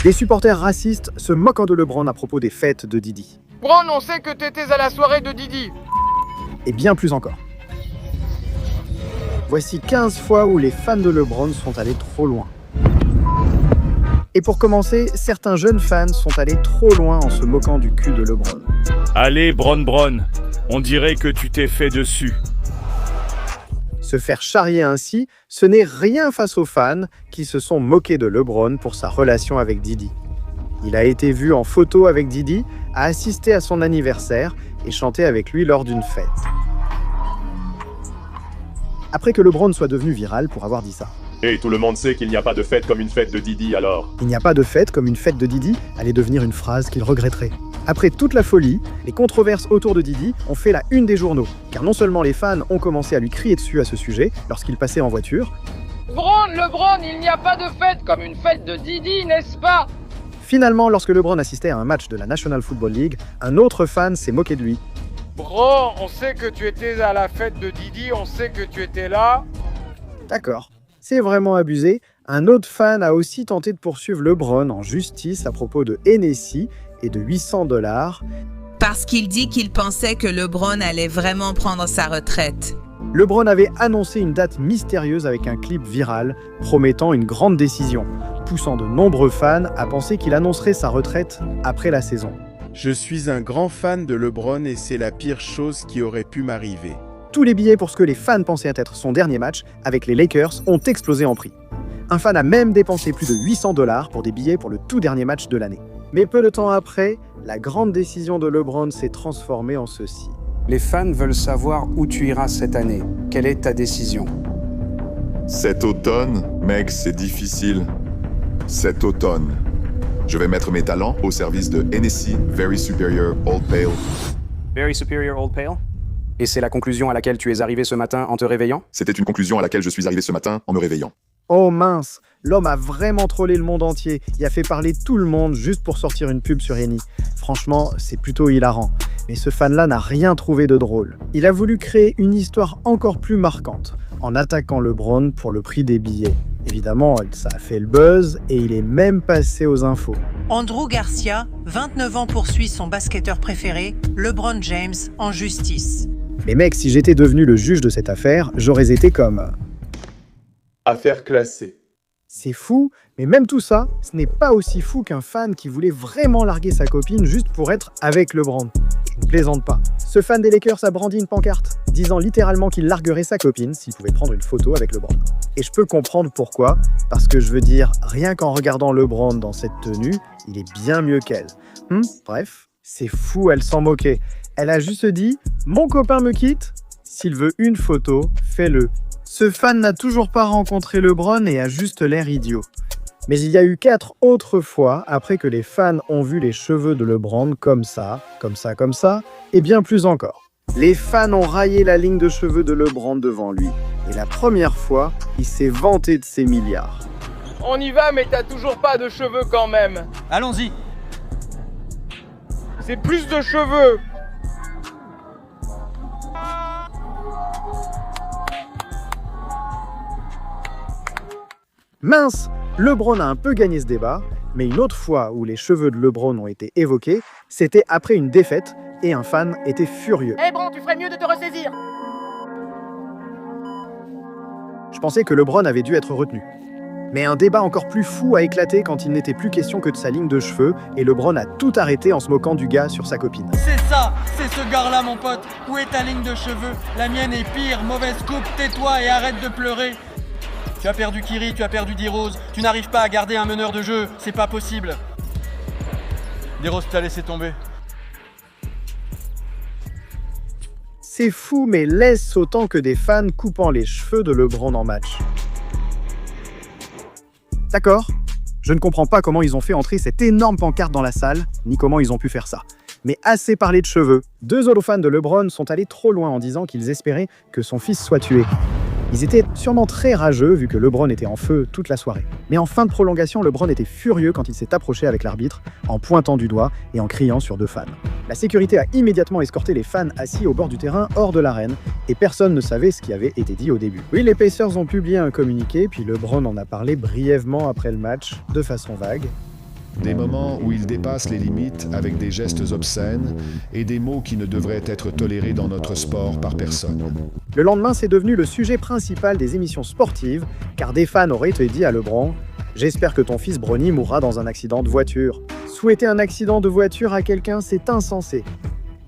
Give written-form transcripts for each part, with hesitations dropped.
Des supporters racistes se moquant de LeBron à propos des fêtes de Didi. Bron, on sait que t'étais à la soirée de Didi. Et bien plus encore. Voici 15 fois où les fans de LeBron sont allés trop loin. Et pour commencer, certains jeunes fans sont allés trop loin en se moquant du cul de LeBron. Allez, Bron, on dirait que tu t'es fait dessus. Se faire charrier ainsi, ce n'est rien face aux fans qui se sont moqués de LeBron pour sa relation avec Didi. Il a été vu en photo avec Didi, a assisté à son anniversaire et chanté avec lui lors d'une fête. Après que LeBron soit devenu viral pour avoir dit ça. Et tout le monde sait qu'il n'y a pas de fête comme une fête de Didi alors. Il n'y a pas de fête comme une fête de Didi allait devenir une phrase qu'il regretterait. Après toute la folie, les controverses autour de Didi ont fait la une des journaux. Car non seulement les fans ont commencé à lui crier dessus à ce sujet lorsqu'il passait en voiture. LeBron, il n'y a pas de fête comme une fête de Didi, n'est-ce pas? Finalement, lorsque LeBron assistait à un match de la National Football League, un autre fan s'est moqué de lui. Bron, on sait que tu étais à la fête de Didi, on sait que tu étais là. D'accord. C'est vraiment abusé. Un autre fan a aussi tenté de poursuivre LeBron en justice à propos de Hennessy et de $800. Parce qu'il dit qu'il pensait que LeBron allait vraiment prendre sa retraite. LeBron avait annoncé une date mystérieuse avec un clip viral promettant une grande décision, poussant de nombreux fans à penser qu'il annoncerait sa retraite après la saison. Je suis un grand fan de LeBron et c'est la pire chose qui aurait pu m'arriver. Tous les billets pour ce que les fans pensaient être son dernier match avec les Lakers ont explosé en prix. Un fan a même dépensé plus de $800 pour des billets pour le tout dernier match de l'année. Mais peu de temps après, la grande décision de LeBron s'est transformée en ceci. Les fans veulent savoir où tu iras cette année. Quelle est ta décision? Cet automne, mec, c'est difficile. Cet automne, je vais mettre mes talents au service de Hennessy Very Superior Old Pale. Very Superior Old Pale? Et c'est la conclusion à laquelle tu es arrivé ce matin en te réveillant? C'était une conclusion à laquelle je suis arrivé ce matin en me réveillant. Oh mince, l'homme a vraiment trollé le monde entier et a fait parler tout le monde juste pour sortir une pub sur Henny. Franchement, c'est plutôt hilarant. Mais ce fan-là n'a rien trouvé de drôle. Il a voulu créer une histoire encore plus marquante, en attaquant LeBron pour le prix des billets. Évidemment, ça a fait le buzz et il est même passé aux infos. Andrew Garcia, 29 ans, poursuit son basketteur préféré, LeBron James, en justice. Mais mec, si j'étais devenu le juge de cette affaire, j'aurais été comme... Affaire classée. C'est fou, mais même tout ça, ce n'est pas aussi fou qu'un fan qui voulait vraiment larguer sa copine juste pour être avec LeBron. Je ne plaisante pas. Ce fan des Lakers a brandi une pancarte, disant littéralement qu'il larguerait sa copine s'il pouvait prendre une photo avec LeBron. Et je peux comprendre pourquoi, parce que je veux dire, rien qu'en regardant LeBron dans cette tenue, il est bien mieux qu'elle. Bref, c'est fou, elle s'en moquait. Elle a juste dit « Mon copain me quitte, s'il veut une photo, fais-le ». Ce fan n'a toujours pas rencontré LeBron et a juste l'air idiot. Mais il y a eu 4 autres fois après que les fans ont vu les cheveux de LeBron comme ça, et bien plus encore. Les fans ont raillé la ligne de cheveux de LeBron devant lui. Et la première fois, il s'est vanté de ses milliards. On y va, mais t'as toujours pas de cheveux quand même. Allons-y. C'est plus de cheveux. Mince, LeBron a un peu gagné ce débat, mais une autre fois où les cheveux de LeBron ont été évoqués, c'était après une défaite et un fan était furieux. Eh Bron, tu ferais mieux de te ressaisir. Je pensais que LeBron avait dû être retenu. Mais un débat encore plus fou a éclaté quand il n'était plus question que de sa ligne de cheveux et LeBron a tout arrêté en se moquant du gars sur sa copine. C'est ça, c'est ce gars-là mon pote. Où est ta ligne de cheveux? La mienne est pire, mauvaise coupe, tais-toi et arrête de pleurer. Tu as perdu Kyrie, tu as perdu D-Rose, tu n'arrives pas à garder un meneur de jeu, c'est pas possible. D-Rose t'a laissé tomber. C'est fou, mais laisse autant que des fans coupant les cheveux de LeBron en match. D'accord, je ne comprends pas comment ils ont fait entrer cette énorme pancarte dans la salle, ni comment ils ont pu faire ça. Mais assez parlé de cheveux, 2 autres fans de LeBron sont allés trop loin en disant qu'ils espéraient que son fils soit tué. Ils étaient sûrement très rageux vu que LeBron était en feu toute la soirée. Mais en fin de prolongation, LeBron était furieux quand il s'est approché avec l'arbitre en pointant du doigt et en criant sur 2 fans. La sécurité a immédiatement escorté les fans assis au bord du terrain hors de l'arène et personne ne savait ce qui avait été dit au début. Oui, les Pacers ont publié un communiqué, puis LeBron en a parlé brièvement après le match, de façon vague. Des moments où il dépasse les limites avec des gestes obscènes et des mots qui ne devraient être tolérés dans notre sport par personne. Le lendemain, c'est devenu le sujet principal des émissions sportives, car des fans auraient dit à LeBron « J'espère que ton fils Bronny mourra dans un accident de voiture. » Souhaiter un accident de voiture à quelqu'un, c'est insensé.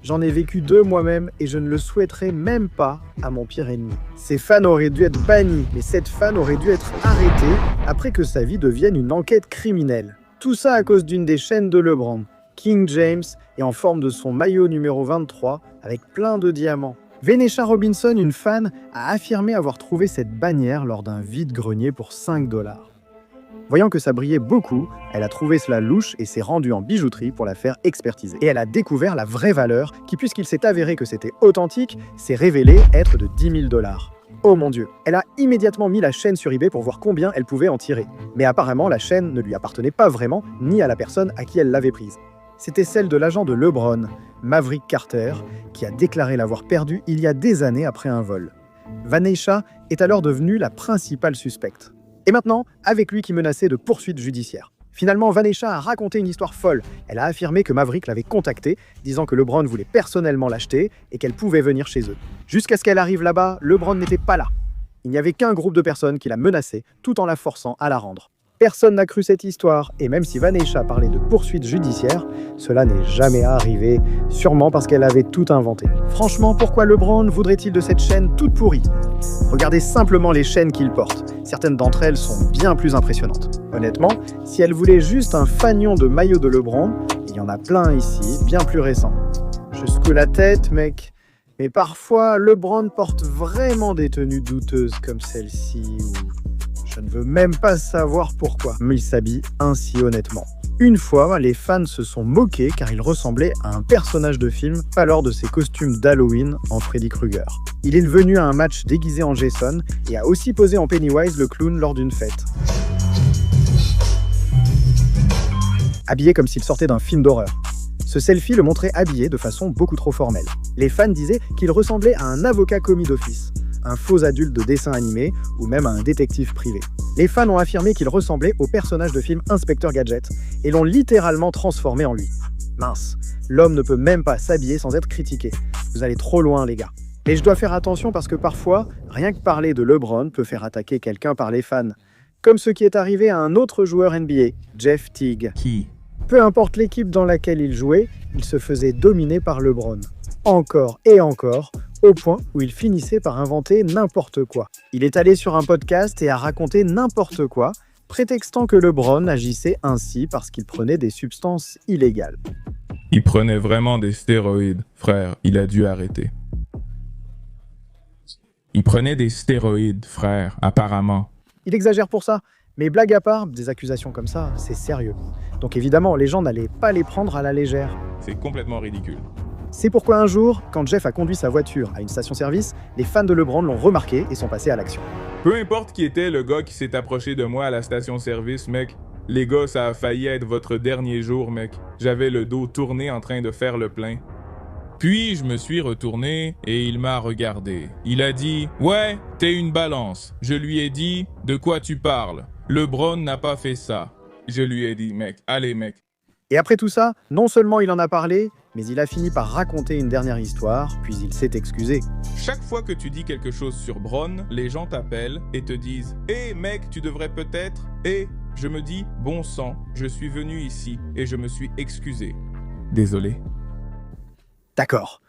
J'en ai vécu 2 moi-même et je ne le souhaiterais même pas à mon pire ennemi. Ces fans auraient dû être bannis, mais cette fan aurait dû être arrêtée après que sa vie devienne une enquête criminelle. Tout ça à cause d'une des chaînes de LeBron, King James, et en forme de son maillot numéro 23 avec plein de diamants. Vanessa Robinson, une fan, a affirmé avoir trouvé cette bannière lors d'un vide-grenier pour 5 $. Voyant que ça brillait beaucoup, elle a trouvé cela louche et s'est rendue en bijouterie pour la faire expertiser. Et elle a découvert la vraie valeur qui, puisqu'il s'est avéré que c'était authentique, s'est révélée être de 10 000 $. Oh mon Dieu. Elle a immédiatement mis la chaîne sur eBay pour voir combien elle pouvait en tirer. Mais apparemment, la chaîne ne lui appartenait pas vraiment, ni à la personne à qui elle l'avait prise. C'était celle de l'agent de LeBron, Maverick Carter, qui a déclaré l'avoir perdue il y a des années après un vol. Vanessa est alors devenue la principale suspecte. Et maintenant, avec lui qui menaçait de poursuites judiciaires. Finalement, Vanessa a raconté une histoire folle. Elle a affirmé que Maverick l'avait contactée, disant que LeBron voulait personnellement l'acheter et qu'elle pouvait venir chez eux. Jusqu'à ce qu'elle arrive là-bas, LeBron n'était pas là. Il n'y avait qu'un groupe de personnes qui la menaçaient, tout en la forçant à la rendre. Personne n'a cru cette histoire, et même si Vanessa parlait de poursuites judiciaires, cela n'est jamais arrivé, sûrement parce qu'elle avait tout inventé. Franchement, pourquoi LeBron voudrait-il de cette chaîne toute pourrie? Regardez simplement les chaînes qu'il porte. Certaines d'entre elles sont bien plus impressionnantes. Honnêtement, si elle voulait juste un fanion de maillot de LeBron, il y en a plein ici, bien plus récents. Je secoue la tête, mec. Mais parfois, LeBron porte vraiment des tenues douteuses comme celle-ci, ou... Je ne veux même pas savoir pourquoi, mais il s'habille ainsi honnêtement. Une fois, les fans se sont moqués car il ressemblait à un personnage de film, pas lors de ses costumes d'Halloween en Freddy Krueger. Il est venu à un match déguisé en Jason et a aussi posé en Pennywise le clown lors d'une fête. Habillé comme s'il sortait d'un film d'horreur. Ce selfie le montrait habillé de façon beaucoup trop formelle. Les fans disaient qu'il ressemblait à un avocat commis d'office, un faux adulte de dessin animé ou même à un détective privé. Les fans ont affirmé qu'il ressemblait au personnage de film Inspecteur Gadget et l'ont littéralement transformé en lui. Mince, l'homme ne peut même pas s'habiller sans être critiqué. Vous allez trop loin les gars. Et je dois faire attention parce que parfois, rien que parler de LeBron peut faire attaquer quelqu'un par les fans. Comme ce qui est arrivé à un autre joueur NBA, Jeff Teague. Qui? Peu importe l'équipe dans laquelle il jouait, il se faisait dominer par LeBron. Encore et encore, au point où il finissait par inventer n'importe quoi. Il est allé sur un podcast et a raconté n'importe quoi, prétextant que LeBron agissait ainsi parce qu'il prenait des substances illégales. Il prenait vraiment des stéroïdes, frère, il a dû arrêter. Il prenait des stéroïdes, frère, apparemment. Il exagère pour ça, mais blague à part, des accusations comme ça, c'est sérieux. Donc évidemment, les gens n'allaient pas les prendre à la légère. C'est complètement ridicule. C'est pourquoi un jour, quand Jeff a conduit sa voiture à une station-service, les fans de LeBron l'ont remarqué et sont passés à l'action. Peu importe qui était le gars qui s'est approché de moi à la station-service, mec. Les gars, ça a failli être votre dernier jour, mec. J'avais le dos tourné en train de faire le plein. Puis, je me suis retourné et il m'a regardé. Il a dit « Ouais, t'es une balance. » Je lui ai dit « De quoi tu parles? LeBron n'a pas fait ça. » Je lui ai dit « Mec, allez, mec. » Et après tout ça, non seulement il en a parlé, mais il a fini par raconter une dernière histoire, puis il s'est excusé. Chaque fois que tu dis quelque chose sur Bron, les gens t'appellent et te disent « Hé mec, tu devrais peut-être... » Et je me dis « Bon sang, je suis venu ici et je me suis excusé. Désolé. » D'accord.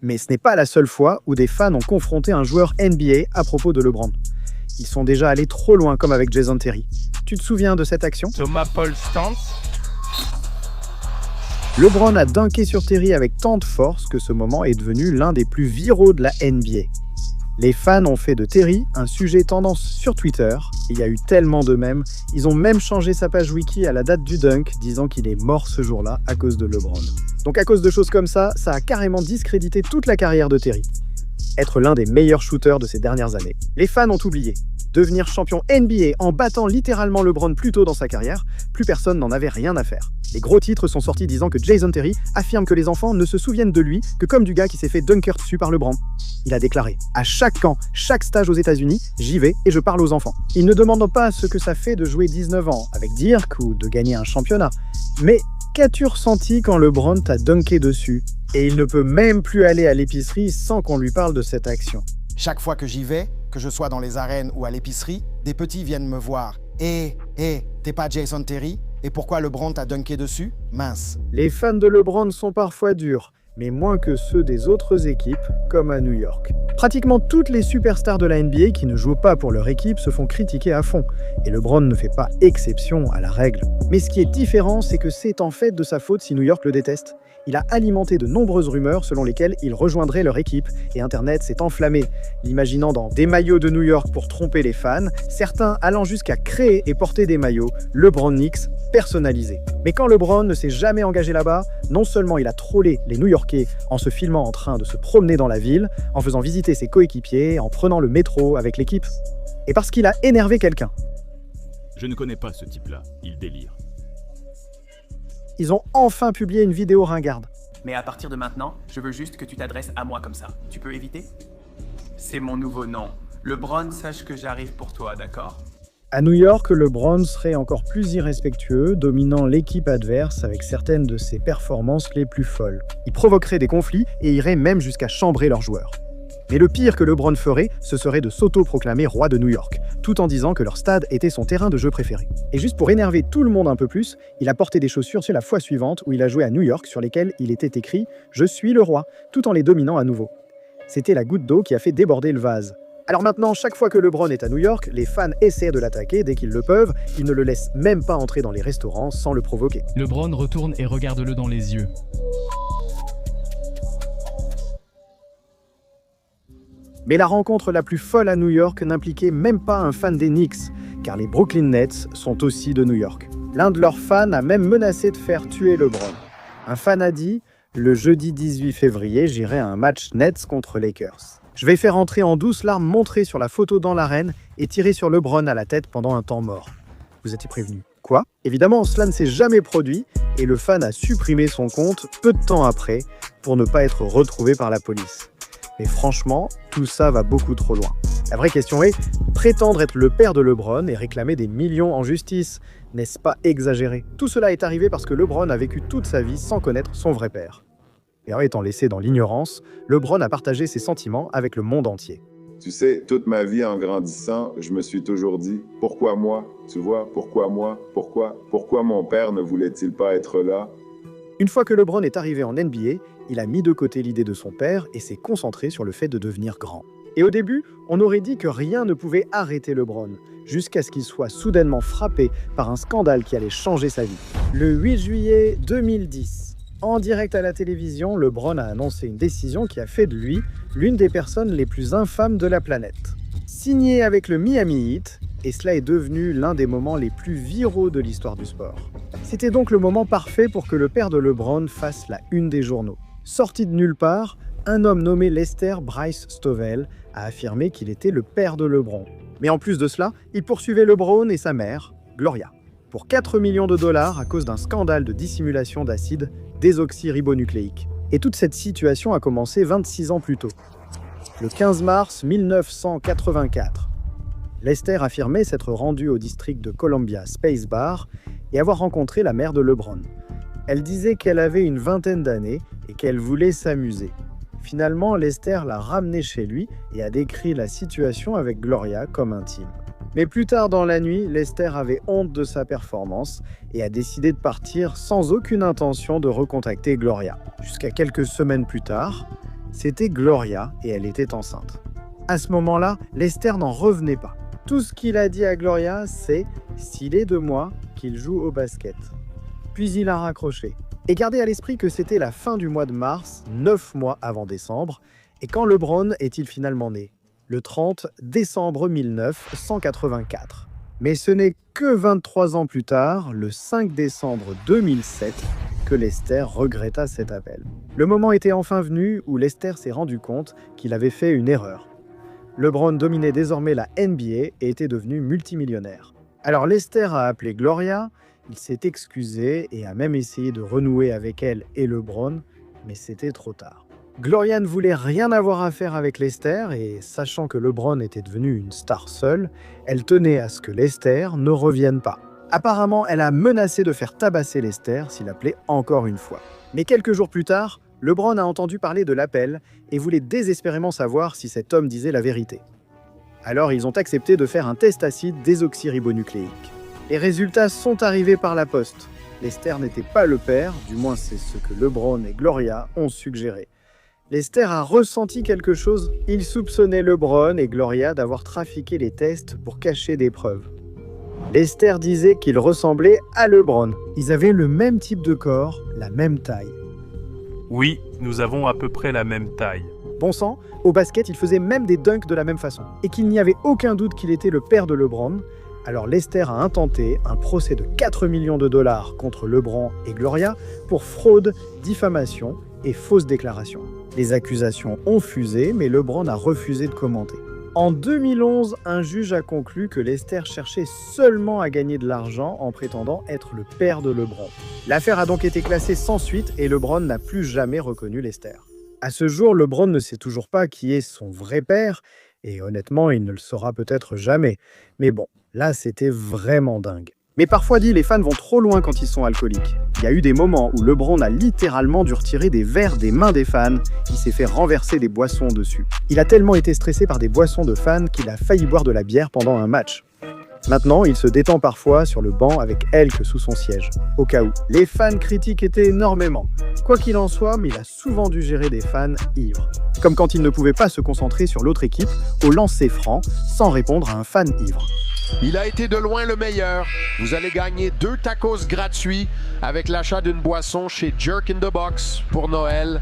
Mais ce n'est pas la seule fois où des fans ont confronté un joueur NBA à propos de LeBron. Ils sont déjà allés trop loin comme avec Jason Terry. Tu te souviens de cette action? Thomas Paul Stantz. LeBron a dunké sur Terry avec tant de force que ce moment est devenu l'un des plus viraux de la NBA. Les fans ont fait de Terry un sujet tendance sur Twitter. Il y a eu tellement de mèmes. Ils ont même changé sa page wiki à la date du dunk, disant qu'il est mort ce jour-là à cause de LeBron. Donc à cause de choses comme ça, ça a carrément discrédité toute la carrière de Terry. Être l'un des meilleurs shooters de ces dernières années. Les fans ont oublié. Devenir champion NBA en battant littéralement LeBron plus tôt dans sa carrière, plus personne n'en avait rien à faire. Les gros titres sont sortis disant que Jason Terry affirme que les enfants ne se souviennent de lui que comme du gars qui s'est fait dunker dessus par LeBron. Il a déclaré « À chaque camp, chaque stage aux États-Unis, j'y vais et je parle aux enfants. Ils ne demandent pas ce que ça fait de jouer 19 ans avec Dirk ou de gagner un championnat. Mais qu'as-tu ressenti quand LeBron t'a dunké dessus ? Et il ne peut même plus aller à l'épicerie sans qu'on lui parle de cette action. Chaque fois que j'y vais, que je sois dans les arènes ou à l'épicerie, des petits viennent me voir. T'es pas Jason Terry ? Et pourquoi LeBron t'a dunké dessus ? Mince. » Les fans de LeBron sont parfois durs, mais moins que ceux des autres équipes, comme à New York. Pratiquement toutes les superstars de la NBA qui ne jouent pas pour leur équipe se font critiquer à fond, et LeBron ne fait pas exception à la règle. Mais ce qui est différent, c'est que c'est en fait de sa faute si New York le déteste. Il a alimenté de nombreuses rumeurs selon lesquelles il rejoindrait leur équipe, et Internet s'est enflammé, l'imaginant dans des maillots de New York pour tromper les fans, certains allant jusqu'à créer et porter des maillots LeBron Knicks personnalisés. Mais quand LeBron ne s'est jamais engagé là-bas, non seulement il a trollé les New-Yorkais en se filmant en train de se promener dans la ville, en faisant visiter ses coéquipiers, en prenant le métro avec l'équipe, et parce qu'il a énervé quelqu'un. Je ne connais pas ce type-là, il délire. Ils ont enfin publié une vidéo ringarde. Mais à partir de maintenant, je veux juste que tu t'adresses à moi comme ça. Tu peux éviter ? C'est mon nouveau nom. LeBron, sache que j'arrive pour toi, d'accord ? À New York, LeBron serait encore plus irrespectueux, dominant l'équipe adverse avec certaines de ses performances les plus folles. Il provoquerait des conflits et irait même jusqu'à chambrer leurs joueurs. Mais le pire que LeBron ferait, ce serait de s'auto-proclamer roi de New York, tout en disant que leur stade était son terrain de jeu préféré. Et juste pour énerver tout le monde un peu plus, il a porté des chaussures sur la fois suivante où il a joué à New York sur lesquelles il était écrit « Je suis le roi », tout en les dominant à nouveau. C'était la goutte d'eau qui a fait déborder le vase. Alors maintenant, chaque fois que LeBron est à New York, les fans essaient de l'attaquer dès qu'ils le peuvent, ils ne le laissent même pas entrer dans les restaurants sans le provoquer. LeBron retourne et regarde-le dans les yeux. Mais la rencontre la plus folle à New York n'impliquait même pas un fan des Knicks, car les Brooklyn Nets sont aussi de New York. L'un de leurs fans a même menacé de faire tuer LeBron. Un fan a dit « Le jeudi 18 février, j'irai à un match Nets contre Lakers. Je vais faire entrer en douce larmes montrées sur la photo dans l'arène et tirer sur LeBron à la tête pendant un temps mort. » Vous étiez prévenu. Quoi ? Évidemment, cela ne s'est jamais produit et le fan a supprimé son compte peu de temps après pour ne pas être retrouvé par la police. Mais franchement, tout ça va beaucoup trop loin. La vraie question est, prétendre être le père de LeBron et réclamer des millions en justice, n'est-ce pas exagéré ? Tout cela est arrivé parce que LeBron a vécu toute sa vie sans connaître son vrai père. Et en étant laissé dans l'ignorance, LeBron a partagé ses sentiments avec le monde entier. Tu sais, toute ma vie en grandissant, je me suis toujours dit « Pourquoi moi ?» Tu vois, pourquoi moi ? Pourquoi mon père ne voulait-il pas être là ? Une fois que LeBron est arrivé en NBA, il a mis de côté l'idée de son père et s'est concentré sur le fait de devenir grand. Et au début, on aurait dit que rien ne pouvait arrêter LeBron, jusqu'à ce qu'il soit soudainement frappé par un scandale qui allait changer sa vie. Le 8 juillet 2010, en direct à la télévision, LeBron a annoncé une décision qui a fait de lui l'une des personnes les plus infâmes de la planète. Signé avec le Miami Heat, et cela est devenu l'un des moments les plus viraux de l'histoire du sport. C'était donc le moment parfait pour que le père de LeBron fasse la une des journaux. Sorti de nulle part, un homme nommé Lester Bryce Stovell a affirmé qu'il était le père de LeBron. Mais en plus de cela, il poursuivait LeBron et sa mère, Gloria, pour 4 millions de dollars à cause d'un scandale de dissimulation d'acide désoxyribonucléique. Et toute cette situation a commencé 26 ans plus tôt. Le 15 mars 1984, Lester affirmait s'être rendu au district de Columbia Space Bar et avoir rencontré la mère de LeBron. Elle disait qu'elle avait une vingtaine d'années et qu'elle voulait s'amuser. Finalement, Lester l'a ramenée chez lui et a décrit la situation avec Gloria comme intime. Mais plus tard dans la nuit, Lester avait honte de sa performance et a décidé de partir sans aucune intention de recontacter Gloria. Jusqu'à quelques semaines plus tard, c'était Gloria et elle était enceinte. À ce moment-là, Lester n'en revenait pas. Tout ce qu'il a dit à Gloria, c'est « s'il est de moi, qu'il joue au basket ». Puis il a raccroché. Et gardez à l'esprit que c'était la fin du mois de mars, 9 mois avant décembre. Et quand LeBron est-il finalement né ? Le 30 décembre 1984. Mais ce n'est que 23 ans plus tard, le 5 décembre 2007, que Lester regretta cet appel. Le moment était enfin venu où Lester s'est rendu compte qu'il avait fait une erreur. LeBron dominait désormais la NBA et était devenu multimillionnaire. Alors Lester a appelé Gloria, il s'est excusé et a même essayé de renouer avec elle et LeBron, mais c'était trop tard. Gloria ne voulait rien avoir à faire avec Lester et, sachant que LeBron était devenu une star seule, elle tenait à ce que Lester ne revienne pas. Apparemment, elle a menacé de faire tabasser Lester s'il appelait encore une fois. Mais quelques jours plus tard, LeBron a entendu parler de l'appel et voulait désespérément savoir si cet homme disait la vérité. Alors ils ont accepté de faire un test acide désoxyribonucléique. Les résultats sont arrivés par la poste. Lester n'était pas le père, du moins c'est ce que LeBron et Gloria ont suggéré. Lester a ressenti quelque chose. Il soupçonnait LeBron et Gloria d'avoir trafiqué les tests pour cacher des preuves. Lester disait qu'il ressemblait à LeBron. Ils avaient le même type de corps, la même taille. Oui, nous avons à peu près la même taille. Bon sang, au basket, il faisait même des dunks de la même façon. Et qu'il n'y avait aucun doute qu'il était le père de LeBron. Alors Lester a intenté un procès de 4 millions de dollars contre LeBron et Gloria pour fraude, diffamation et fausse déclaration. Les accusations ont fusé, mais LeBron a refusé de commenter. En 2011, un juge a conclu que Lester cherchait seulement à gagner de l'argent en prétendant être le père de LeBron. L'affaire a donc été classée sans suite et LeBron n'a plus jamais reconnu Lester. À ce jour, LeBron ne sait toujours pas qui est son vrai père, et honnêtement, il ne le saura peut-être jamais. Mais bon, là, c'était vraiment dingue. Mais parfois dit, les fans vont trop loin quand ils sont alcooliques. Il y a eu des moments où LeBron a littéralement dû retirer des verres des mains des fans, qui s'est fait renverser des boissons dessus. Il a tellement été stressé par des boissons de fans qu'il a failli boire de la bière pendant un match. Maintenant, il se détend parfois sur le banc avec Elk sous son siège, au cas où. Les fans critiquent énormément. Quoi qu'il en soit, mais il a souvent dû gérer des fans ivres. Comme quand il ne pouvait pas se concentrer sur l'autre équipe au lancer franc sans répondre à un fan ivre. Il a été de loin le meilleur. Vous allez gagner 2 tacos gratuits avec l'achat d'une boisson chez Jerk in the Box pour Noël.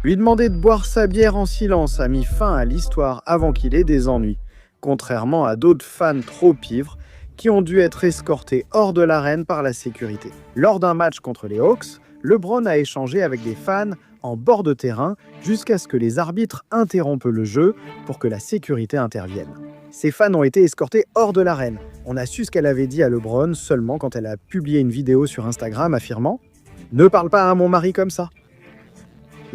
Lui demander de boire sa bière en silence a mis fin à l'histoire avant qu'il ait des ennuis, contrairement à d'autres fans trop ivres qui ont dû être escortés hors de l'arène par la sécurité. Lors d'un match contre les Hawks, LeBron a échangé avec des fans en bord de terrain jusqu'à ce que les arbitres interrompent le jeu pour que la sécurité intervienne. Ces fans ont été escortés hors de l'arène. On a su ce qu'elle avait dit à LeBron seulement quand elle a publié une vidéo sur Instagram affirmant « Ne parle pas à mon mari comme ça ».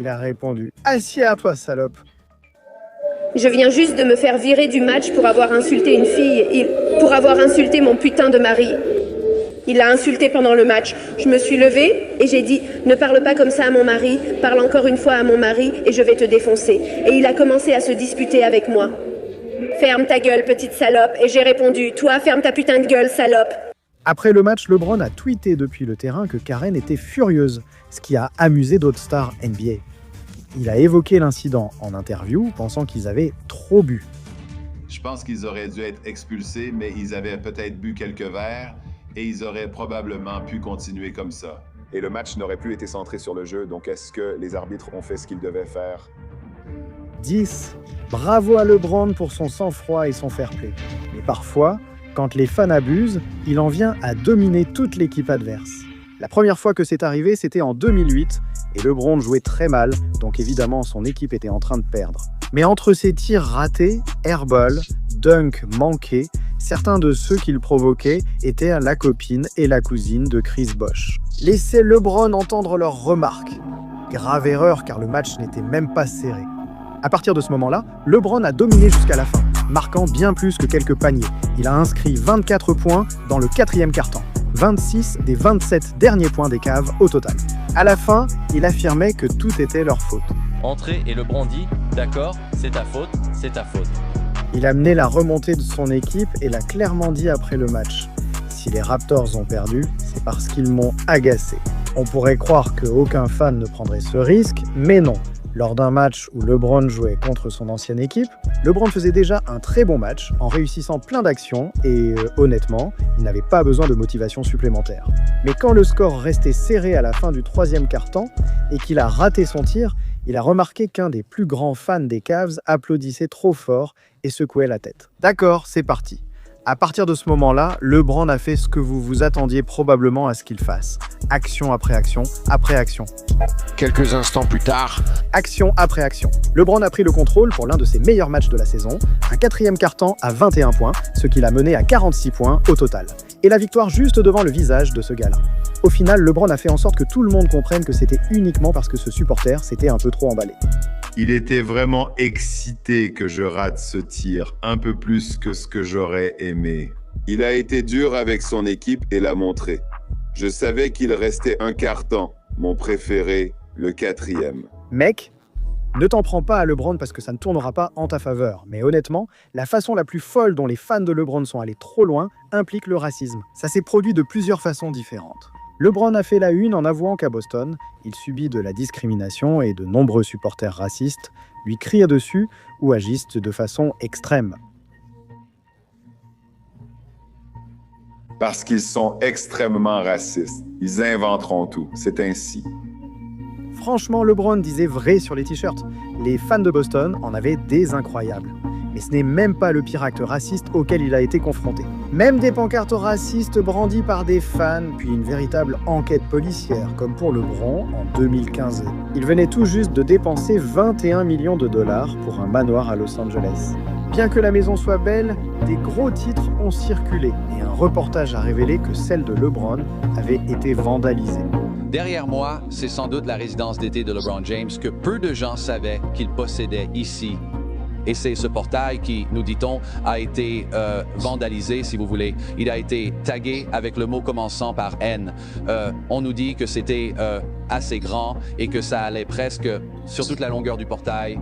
Il a répondu « Assieds-toi, salope ». Je viens juste de me faire virer du match pour avoir insulté une fille, pour avoir insulté mon putain de mari. Il l'a insulté pendant le match. Je me suis levée et j'ai dit « Ne parle pas comme ça à mon mari, parle encore une fois à mon mari et je vais te défoncer ». Et il a commencé à se disputer avec moi. « Ferme ta gueule, petite salope ». Et j'ai répondu « Toi, ferme ta putain de gueule, salope ». Après le match, LeBron a tweeté depuis le terrain que Karen était furieuse, ce qui a amusé d'autres stars NBA. Il a évoqué l'incident en interview, pensant qu'ils avaient trop bu. Je pense qu'ils auraient dû être expulsés, mais ils avaient peut-être bu quelques verres et ils auraient probablement pu continuer comme ça. Et le match n'aurait plus été centré sur le jeu, donc est-ce que les arbitres ont fait ce qu'ils devaient faire? 10. Bravo à LeBron pour son sang-froid et son fair-play. Mais parfois, quand les fans abusent, il en vient à dominer toute l'équipe adverse. La première fois que c'est arrivé, c'était en 2008, et LeBron jouait très mal, donc évidemment son équipe était en train de perdre. Mais entre ses tirs ratés, airball, dunk manqués, certains de ceux qu'il provoquait étaient la copine et la cousine de Chris Bosh. Laissez LeBron entendre leurs remarques. Grave erreur car le match n'était même pas serré. À partir de ce moment-là, LeBron a dominé jusqu'à la fin, marquant bien plus que quelques paniers. Il a inscrit 24 points dans le 4e quart-temps, 26 des 27 derniers points des Cavs au total. À la fin, il affirmait que tout était leur faute. Entrée et LeBron dit « D'accord, c'est ta faute, c'est ta faute ». Il a mené la remontée de son équipe et l'a clairement dit après le match. Si les Raptors ont perdu, c'est parce qu'ils m'ont agacé. On pourrait croire qu'aucun fan ne prendrait ce risque, mais non. Lors d'un match où LeBron jouait contre son ancienne équipe, LeBron faisait déjà un très bon match en réussissant plein d'actions et honnêtement, il n'avait pas besoin de motivation supplémentaire. Mais quand le score restait serré à la fin du 3e quart-temps et qu'il a raté son tir, il a remarqué qu'un des plus grands fans des Cavs applaudissait trop fort et secouait la tête. D'accord, c'est parti. À partir de ce moment-là, LeBron a fait ce que vous vous attendiez probablement à ce qu'il fasse. Action après action, après action. Quelques instants plus tard, action après action. LeBron a pris le contrôle pour l'un de ses meilleurs matchs de la saison, un 4e quart-temps à 21 points, ce qui l'a mené à 46 points au total. Et la victoire juste devant le visage de ce gars-là. Au final, LeBron a fait en sorte que tout le monde comprenne que c'était uniquement parce que ce supporter s'était un peu trop emballé. Il était vraiment excité que je rate ce tir, un peu plus que ce que j'aurais aimé. Il a été dur avec son équipe et l'a montré. Je savais qu'il restait un quart-temps, mon préféré, le 4e. Mec, ne t'en prends pas à LeBron parce que ça ne tournera pas en ta faveur. Mais honnêtement, la façon la plus folle dont les fans de LeBron sont allés trop loin implique le racisme. Ça s'est produit de plusieurs façons différentes. LeBron a fait la une en avouant qu'à Boston, il subit de la discrimination et de nombreux supporters racistes lui crient dessus ou agissent de façon extrême. Parce qu'ils sont extrêmement racistes. Ils inventeront tout. C'est ainsi. Franchement, LeBron disait vrai sur les t-shirts. Les fans de Boston en avaient des incroyables. Mais ce n'est même pas le pire acte raciste auquel il a été confronté. Même des pancartes racistes brandies par des fans, puis une véritable enquête policière, comme pour LeBron en 2015. Il venait tout juste de dépenser 21 millions de dollars pour un manoir à Los Angeles. Bien que la maison soit belle, des gros titres ont circulé et un reportage a révélé que celle de LeBron avait été vandalisée. Derrière moi, c'est sans doute la résidence d'été de LeBron James que peu de gens savaient qu'il possédait ici. Et c'est ce portail qui, nous dit-on, a été vandalisé, si vous voulez. Il a été tagué avec le mot commençant par N. On nous dit que c'était assez grand et que ça allait presque sur toute la longueur du portail.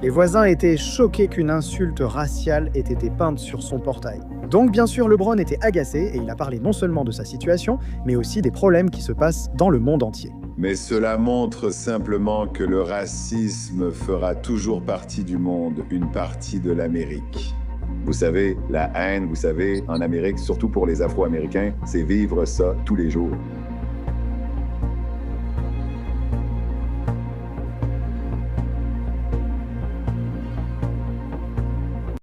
Les voisins étaient choqués qu'une insulte raciale ait été peinte sur son portail. Donc bien sûr, LeBron était agacé et il a parlé non seulement de sa situation, mais aussi des problèmes qui se passent dans le monde entier. Mais cela montre simplement que le racisme fera toujours partie du monde, une partie de l'Amérique. Vous savez, la haine, vous savez, en Amérique, surtout pour les Afro-Américains, c'est vivre ça tous les jours.